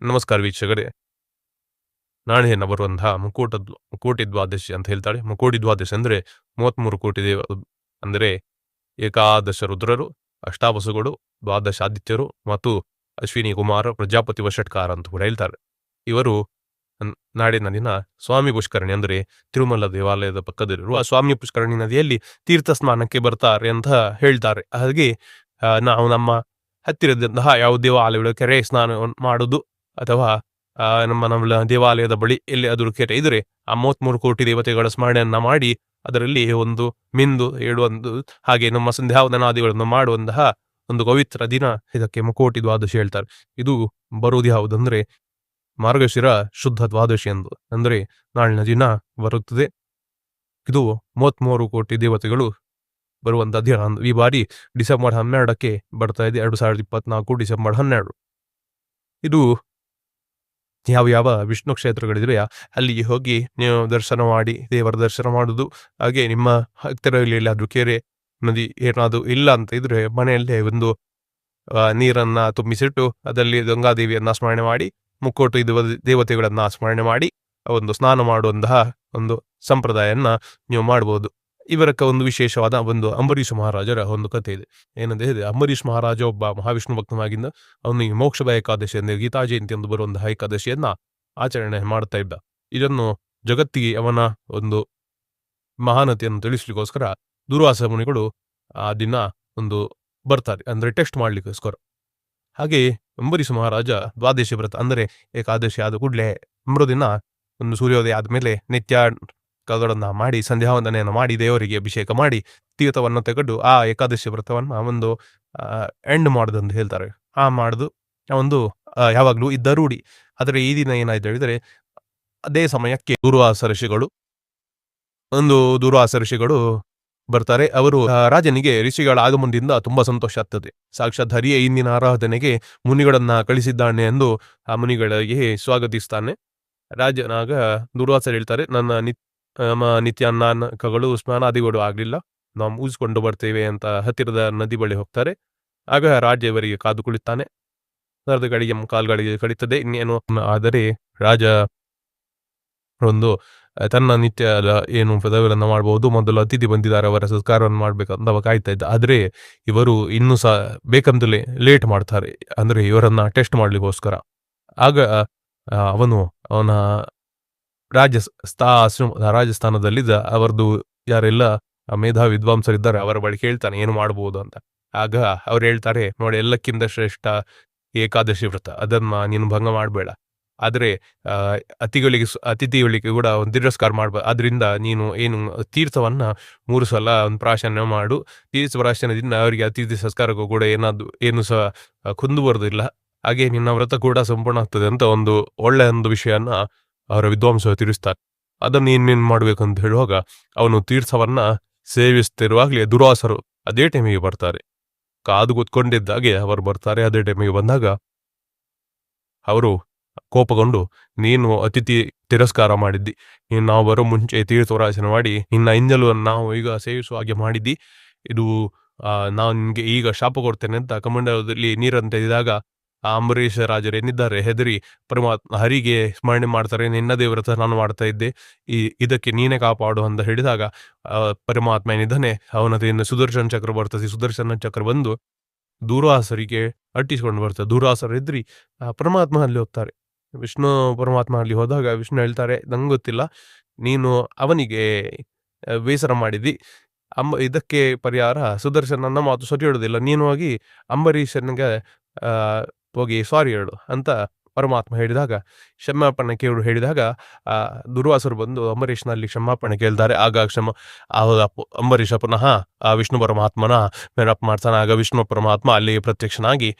ನಮಸ್ಕಾರ ವೀಕ್ಷಕರೇ. ನಾಳೆಯನ್ನ ಬರುವಂತಹ ಮುಕೋಟಿ ದ್ವಾದಶಿ ಅಂತ ಹೇಳ್ತಾರೆ. ಮುಕೋಟಿ ದ್ವಾದಶಿ ಅಂದರೆ 33 ಕೋಟಿ ದೇವರು, ಅಂದರೆ ಏಕಾದಶ ರುದ್ರರು, ಅಷ್ಟಾವಸುಗಳು, ದ್ವಾದಶ ಆದಿತ್ಯರು ಮತ್ತು ಅಶ್ವಿನಿ ಕುಮಾರ ಪ್ರಜಾಪತಿ ವಷಟ್ಕಾರ ಅಂತ ಕೂಡ ಹೇಳ್ತಾರೆ. ಇವರು ನಾಡಿನ ದಿನ ಸ್ವಾಮಿ ಪುಷ್ಕರಣಿ ಅಂದರೆ ತಿರುಮಲ ದೇವಾಲಯದ ಪಕ್ಕದಲ್ಲಿರುವ ಸ್ವಾಮಿ ಪುಷ್ಕರಣಿ ನದಿಯಲ್ಲಿ ತೀರ್ಥ ಸ್ನಾನಕ್ಕೆ ಬರ್ತಾರೆ ಅಂತ ಹೇಳ್ತಾರೆ. ಹಾಗೆ ನಾವು ನಮ್ಮ ಹತ್ತಿರದಂತಹ ಯಾವ ದೇವಾಲಯಗಳು ಕೆರೆ ಸ್ನಾನ ಮಾಡುವುದು ಅಥವಾ ನಮ್ಮ ದೇವಾಲಯದ ಬಳಿ ಎಲ್ಲಿ ಅದ್ರ ಕೆರೆ ಇದ್ರೆ ಆ 33 ಕೋಟಿ ದೇವತೆಗಳ ಸ್ಮರಣೆಯನ್ನ ಮಾಡಿ ಅದರಲ್ಲಿ ಒಂದು ಮಿಂದು ಹೇಳುವಂದು, ಹಾಗೆ ನಮ್ಮ ಸಂಧ್ಯಾವಂದನಾದಿಗಳನ್ನು ಮಾಡುವಂತಹ ಒಂದು ಪವಿತ್ರ ದಿನ ಇದಕ್ಕೆ ಮುಕೋಟಿ ದ್ವಾದಶಿ ಹೇಳ್ತಾರೆ. ಇದು ಬರುವುದು ಯಾವುದಂದ್ರೆ ಮಾರ್ಗಶಿರ ಶುದ್ಧ ದ್ವಾದಶಿ ಎಂದು, ಅಂದ್ರೆ ನಾಳಿನ ದಿನ ಬರುತ್ತದೆ. ಇದು 33 ಕೋಟಿ ದೇವತೆಗಳು ಬರುವಂತಹ ದಿನ. ಈ ಬಾರಿ ಡಿಸೆಂಬರ್ 12ಕ್ಕೆ ಬರ್ತಾ ಇದೆ, 2024 ಡಿಸೆಂಬರ್ 12. ಇದು ಯಾವ ವಿಷ್ಣು ಕ್ಷೇತ್ರಗಳಿದ್ರೆ ಅಲ್ಲಿಗೆ ಹೋಗಿ ನೀವು ದರ್ಶನ ಮಾಡಿ ದೇವರ ದರ್ಶನ ಮಾಡುದು. ಹಾಗೆ ನಿಮ್ಮ ಹತ್ತಿರದಲ್ಲಿ ಎಲ್ಲಾದ್ರೂ ಕೆರೆ ನದಿ ಏನಾದ್ರು ಇಲ್ಲ ಅಂತ ಇದ್ರೆ ಮನೆಯಲ್ಲೇ ಒಂದು ನೀರನ್ನ ತುಂಬಿಸಿಟ್ಟು ಅದರಲ್ಲಿ ಗಂಗಾದೇವಿಯನ್ನ ಸ್ಮರಣೆ ಮಾಡಿ ಮುಕ್ಕೋಟಿ ದೇವತೆಗಳನ್ನ ಸ್ಮರಣೆ ಮಾಡಿ ಒಂದು ಸ್ನಾನ ಮಾಡುವಂತಹ ಒಂದು ಸಂಪ್ರದಾಯನ ನೀವು ಮಾಡಬಹುದು. ಇವರಕ್ಕೆ ಒಂದು ವಿಶೇಷವಾದ ಒಂದು ಅಂಬರೀಷ್ ಮಹಾರಾಜರ ಒಂದು ಕಥೆ ಇದೆ. ಏನಂದ್ರೆ ಅಂಬರೀಷ್ ಮಹಾರಾಜ ಒಬ್ಬ ಮಹಾವಿಷ್ಣು ಭಕ್ತನಾಗಿದ್ದ. ಅವನಿಗೆ ಮೋಕ್ಷದ ಏಕಾದಶಿ ಅಂದರೆ ಗೀತಾ ಜಯಂತಿ ಎಂದು ಬರುವಂತಹ ಏಕಾದಶಿಯನ್ನ ಆಚರಣೆ ಮಾಡ್ತಾ ಇದ್ದ. ಇದನ್ನು ಜಗತ್ತಿಗೆ ಅವನ ಒಂದು ಮಹಾನತೆಯನ್ನು ತಿಳಿಸ್ಲಿಕ್ಕೋಸ್ಕರ ದುರ್ವಾಸ ಮುನಿಗಳು ಆ ದಿನ ಒಂದು ಬರ್ತಾರೆ, ಅಂದ್ರೆ ಟೆಸ್ಟ್ ಮಾಡ್ಲಿಕ್ಕೋಸ್ಕರ. ಹಾಗೆ ಅಂಬರೀಷ್ ಮಹಾರಾಜ ದ್ವಾದಶಿ ವ್ರತ ಅಂದರೆ ಏಕಾದಶಿ ಆದ ಕೂಡಲೇ ಮರುದಿನ ಒಂದು ಸೂರ್ಯೋದಯ ಆದ್ಮೇಲೆ ನಿತ್ಯ ಕಗಳನ್ನ ಮಾಡಿ ಸಂಧ್ಯಾವಂದನೆಯನ್ನು ಮಾಡಿ ದೇವರಿಗೆ ಅಭಿಷೇಕ ಮಾಡಿ ತೀರ್ಥವನ್ನು ತೆಗೆದು ಆ ಏಕಾದಶಿ ವ್ರತವನ್ನ ಒಂದು ಎಂಡ್ ಮಾಡುದಂತ ಹೇಳ್ತಾರೆ. ಮಾಡುದು ಒಂದು ಯಾವಾಗ್ಲೂ ಇದ್ದ ರೂಢಿ. ಆದರೆ ಈ ದಿನ ಏನಾಯ್ತು ಹೇಳಿದ್ರೆ ಅದೇ ಸಮಯಕ್ಕೆ ದುರ್ವಾಸ ಋಷಿಗಳು ಬರ್ತಾರೆ. ಅವರು ರಾಜನಿಗೆ ಋಷಿಗಳ ಆಗಮನದಿಂದ ತುಂಬಾ ಸಂತೋಷ ಆಗ್ತದೆ. ಸಾಕ್ಷಾತ್ ಹರಿಯೇ ಇಂದಿನ ಆರಾಧನೆಗೆ ಮುನಿಗಳನ್ನ ಕಳಿಸಿದ್ದಾನೆ ಎಂದು ಆ ಮುನಿಗಳಿಗೆ ಸ್ವಾಗತಿಸ್ತಾನೆ. ರಾಜನಾಗ ದುರ್ವಾಸರು ಹೇಳ್ತಾರೆ, ನಮ್ಮ ನಿತ್ಯಾನ್ನಕಗಳು ಸ್ನಾನಾದಿಗಳು ಆಗ್ಲಿಲ್ಲ, ನಾವು ಮುಗಿಸ್ಕೊಂಡು ಬರ್ತೇವೆ ಅಂತ ಹತ್ತಿರದ ನದಿ ಬಳಿ ಹೋಗ್ತಾರೆ. ಆಗ ರಾಜವರಿಗೆ ಕಾದು ಕುಳಿತಾನೆ. ಗಳಿಗೆ ಕಾಲ್ಗಳಿಗೆ ಕಡಿತದೆ, ಇನ್ನೇನು. ಆದರೆ ರಾಜ ಒಂದು ತನ್ನ ನಿತ್ಯ ಏನು ಪದವಿಗಳನ್ನು ಮಾಡಬಹುದು, ಮೊದಲು ಅತಿಥಿ ಬಂದಿದ್ದಾರೆ ಅವರ ಸತ್ಕಾರವನ್ನು ಮಾಡ್ಬೇಕಂತ ಕಾಯ್ತಾ ಇದ್ದ. ಆದ್ರೆ ಇವರು ಇನ್ನೂ ಸಹ ಬೇಕಂತಲೇ ಲೇಟ್ ಮಾಡ್ತಾರೆ, ಅಂದ್ರೆ ಇವರನ್ನ ಟೆಸ್ಟ್ ಮಾಡ್ಲಿಕ್ಕೋಸ್ಕರ. ಆಗ ಅವನ ರಾಜಸ್ಥಾನದಲ್ಲಿದ್ದ ಅವರದ್ದು ಯಾರೆಲ್ಲ ಮೇಧಾವಿ ವಿದ್ವಾಂಸರಿದ್ದಾರೆ ಅವರ ಬಳಿ ಕೇಳ್ತಾನೆ ಏನು ಮಾಡಬಹುದು ಅಂತ. ಆಗ ಅವ್ರು ಹೇಳ್ತಾರೆ, ನೋಡಿ, ಎಲ್ಲಕ್ಕಿಂತ ಶ್ರೇಷ್ಠ ಏಕಾದಶಿ ವ್ರತ, ಅದನ್ನ ನೀನು ಭಂಗ ಮಾಡಬೇಡ. ಆದ್ರೆ ಅತಿಥಿಗಳಿಗೆ ಕೂಡ ಒಂದು ತಿರಸ್ಕಾರ ಮಾಡ್ಬಾರ್ದು. ಆದ್ರಿಂದ ನೀನು ಏನು ತೀರ್ಥವನ್ನ 3 ಸಲ ಒಂದು ಪ್ರಾಶನ ಮಾಡು. ತೀರ್ಥ ಪ್ರಾಶನದಿಂದ ಅವರಿಗೆ ಅತಿಥಿ ಸಂಸ್ಕಾರಕ್ಕೂ ಕೂಡ ಏನು ಸಹ ಕುಂದು ಬರುದಿಲ್ಲ. ಹಾಗೆ ನಿನ್ನ ವ್ರತ ಕೂಡ ಸಂಪೂರ್ಣ ಆಗ್ತದೆ ಅಂತ ಒಂದು ಒಳ್ಳೆ ಒಂದು ವಿಷಯನ ಅವರ ವಿದ್ವಾಂಸರು ತಿಳಿಸ್ತಾರೆ. ಅದನ್ನು ಇನ್ನೇನು ಮಾಡ್ಬೇಕಂತ ಹೇಳುವಾಗ ಅವನು ತೀರ್ಥವನ್ನ ಸೇವಿಸ್ತಿರುವಾಗಲೇ ದುರ್ವಾಸರು ಅದೇ ಟೈಮಿಗೆ ಬರ್ತಾರೆ. ಕಾದು ಕೂತ್ಕೊಂಡಿದ್ದಾಗೆ ಅವರು ಬರ್ತಾರೆ. ಅದೇ ಟೈಮಿಗೆ ಬಂದಾಗ ಅವರು ಕೋಪಗೊಂಡು, ನೀನು ಅತಿಥಿ ತಿರಸ್ಕಾರ ಮಾಡಿದ್ದಿ, ನಾವು ಬರೋ ಮುಂಚೆ ತೀರ್ಥವರಾಶನ ಮಾಡಿ ನಿನ್ನ ಇಂಜಲುವನ್ನು ನಾವು ಈಗ ಸೇವಿಸುವ ಹಾಗೆ ಮಾಡಿದ್ದಿ, ಇದು ನಾವು ನಿನ್ಗೆ ಈಗ ಶಾಪ ಕೊಡ್ತೇನೆ ಅಂತ ಕಮಂಡಲದಲ್ಲಿ ನೀರನ್ನು ತೆಗೆದಾಗ ಆ ಅಂಬರೀಷ ರಾಜರು ಏನಿದ್ದಾರೆ ಹೆದರಿ ಪರಮಾತ್ಮ ಹರಿಗೆ ಸ್ಮರಣೆ ಮಾಡ್ತಾರೆ. ನಿನ್ನದೇ ವ್ರತ ನಾನು ಮಾಡ್ತಾ ಇದ್ದೆ, ಇದಕ್ಕೆ ನೀನೇ ಕಾಪಾಡು ಅಂತ ಹೇಳಿದಾಗ ಪರಮಾತ್ಮ ಏನಿದ್ದಾನೆ ಅವನದೇನು ಸುದರ್ಶನ ಚಕ್ರ ಬರ್ತದೆ. ಸುದರ್ಶನ ಚಕ್ರ ಬಂದು ದುರ್ವಾಸರಿಗೆ ಅಟ್ಟಿಸ್ಕೊಂಡು ಬರ್ತದೆ. ದುರ್ವಾಸರು ಎದ್ರಿ ಪರಮಾತ್ಮ ಅಲ್ಲಿ ಹೋಗ್ತಾರೆ. ವಿಷ್ಣು ಪರಮಾತ್ಮ ಅಲ್ಲಿ ಹೋದಾಗ ವಿಷ್ಣು ಹೇಳ್ತಾರೆ, ನಂಗೆ ಗೊತ್ತಿಲ್ಲ, ನೀನು ಅವನಿಗೆ ಬೇಸರ ಮಾಡಿದ್ದಿ, ಇದಕ್ಕೆ ಪರಿಹಾರ ಸುದರ್ಶನನ ಮಾತು ಸರಿ ಹೇಳುದಿಲ್ಲ, ನೀನು ಹೋಗಿ ಅಂಬರೀಷನಿಗೆ ಹೋಗಿ ಸಾರಿ ಹೇಳು ಅಂತ ಪರಮಾತ್ಮ ಹೇಳಿದಾಗ, ಕ್ಷಮಾಪಣೆ ಕೇಳು ಹೇಳಿದಾಗ ದುರ್ವಾಸರು ಬಂದು ಅಂಬರೀಷನಲ್ಲಿ ಕ್ಷಮಾಪಣೆ ಕೇಳ್ತಾರೆ. ಆಗ ಅಂಬರೀಷ ಪುನಃ ಆ ವಿಷ್ಣು ಪರಮಾತ್ಮನ ನೆನಪು ಮಾಡ್ತಾನೆ. ಆಗ ವಿಷ್ಣು ಪರಮಾತ್ಮ ಅಲ್ಲಿ ಪ್ರತ್ಯಕ್ಷನಾಗಿ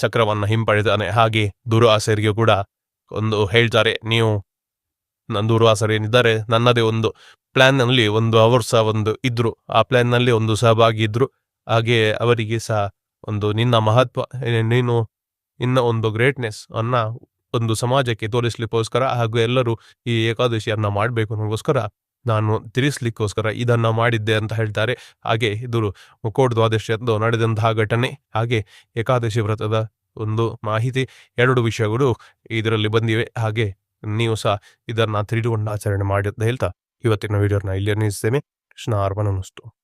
ಚಕ್ರವನ್ನ ಹಿಂಪಡೆದಾನೆ. ಹಾಗೆ ದುರ್ವಾಸರಿಗೆ ಕೂಡ ಒಂದು ಹೇಳ್ತಾರೆ, ನೀವು ದುರ್ವಾಸರು ಏನಿದ್ದಾರೆ ನನ್ನದೇ ಒಂದು ಪ್ಲಾನ್ ನಲ್ಲಿ ಅವರು ಸಹ ಇದ್ರು, ಆ ಪ್ಲಾನ್ ನಲ್ಲಿ ಒಂದು ಸಹಭಾಗಿ ಇದ್ರು. ಹಾಗೆ ಅವರಿಗೆ ಸಹ ನಿನ್ನ ಮಹತ್ವ, ನೀನು ಇನ್ನ ಒಂದು ಗ್ರೇಟ್ನೆಸ್ ಅನ್ನ ಒಂದು ಸಮಾಜಕ್ಕೆ ತೋರಿಸ್ಲಿಕ್ಕೋಸ್ಕರ ಹಾಗೂ ಎಲ್ಲರೂ ಈ ಏಕಾದಶಿಯನ್ನ ಮಾಡ್ಬೇಕು ಅನ್ನೋಗೋಸ್ಕರ ನಾನು ತಿಳಿಸ್ಲಿಕ್ಕೋಸ್ಕರ ಇದನ್ನ ಮಾಡಿದ್ದೆ ಅಂತ ಹೇಳ್ತಾರೆ. ಹಾಗೆ ಇದು ಮುಕೋಟಿ ದ್ವಾದಶಿ ಎಂದು ನಡೆದಂತಹ ಘಟನೆ. ಹಾಗೆ ಏಕಾದಶಿ ವ್ರತದ ಒಂದು ಮಾಹಿತಿ, 2 ವಿಷಯಗಳು ಇದರಲ್ಲಿ ಬಂದಿವೆ. ಹಾಗೆ ನೀವು ಸಹ ಇದನ್ನು ತಿಳಿದುಕೊಂಡು ಆಚರಣೆ ಮಾಡಿ ಅಂತ ಹೇಳ್ತಾ ಇವತ್ತಿನ ವಿಡಿಯೋನ ಇಲ್ಲಿಯೇ ನಿಲ್ಲಿಸ್ತೇನೆ. ಕೃಷ್ಣ ಅರ್ಪಣಮಸ್ತು.